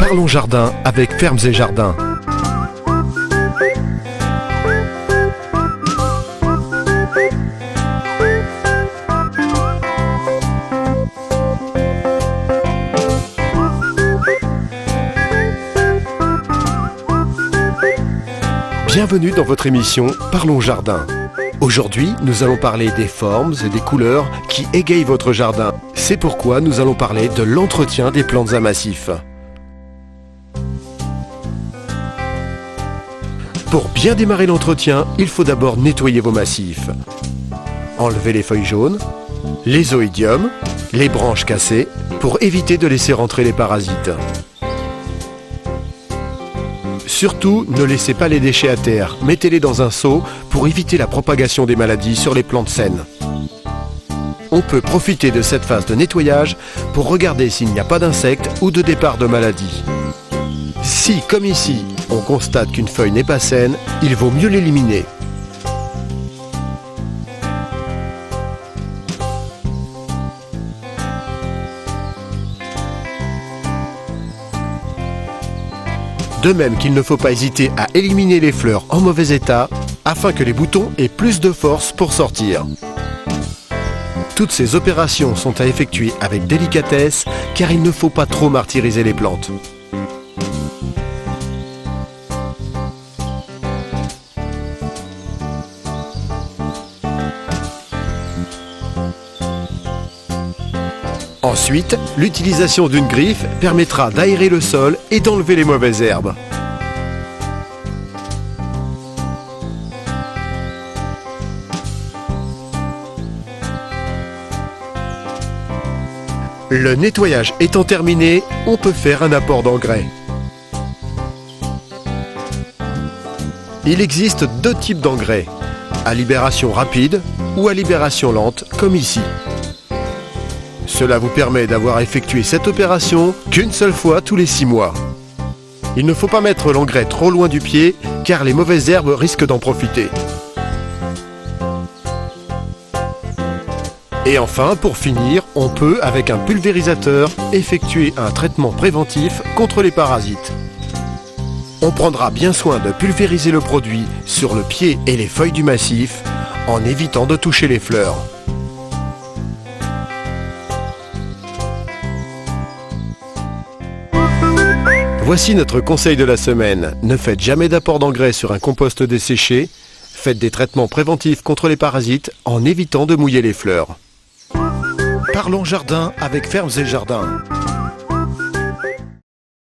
Parlons jardin avec Fermes et Jardins. Bienvenue dans votre émission Parlons Jardin. Aujourd'hui, nous allons parler des formes et des couleurs qui égayent votre jardin. C'est pourquoi nous allons parler de l'entretien des plantes à massifs. Pour bien démarrer l'entretien, il faut d'abord nettoyer vos massifs. Enlevez les feuilles jaunes, les oïdiums, les branches cassées, pour éviter de laisser rentrer les parasites. Surtout, ne laissez pas les déchets à terre, mettez-les dans un seau pour éviter la propagation des maladies sur les plantes saines. On peut profiter de cette phase de nettoyage pour regarder s'il n'y a pas d'insectes ou de départ de maladies. Si, comme ici, on constate qu'une feuille n'est pas saine, il vaut mieux l'éliminer. De même qu'il ne faut pas hésiter à éliminer les fleurs en mauvais état afin que les boutons aient plus de force pour sortir. Toutes ces opérations sont à effectuer avec délicatesse car il ne faut pas trop martyriser les plantes. Ensuite, l'utilisation d'une griffe permettra d'aérer le sol et d'enlever les mauvaises herbes. Le nettoyage étant terminé, on peut faire un apport d'engrais. Il existe deux types d'engrais, à libération rapide ou à libération lente, comme ici. Cela vous permet d'avoir effectué cette opération qu'une seule fois tous les 6 mois. Il ne faut pas mettre l'engrais trop loin du pied car les mauvaises herbes risquent d'en profiter. Et enfin, pour finir, on peut, avec un pulvérisateur, effectuer un traitement préventif contre les parasites. On prendra bien soin de pulvériser le produit sur le pied et les feuilles du massif en évitant de toucher les fleurs. Voici notre conseil de la semaine. Ne faites jamais d'apport d'engrais sur un compost desséché. Faites des traitements préventifs contre les parasites en évitant de mouiller les fleurs. Parlons jardin avec Fermes et Jardins.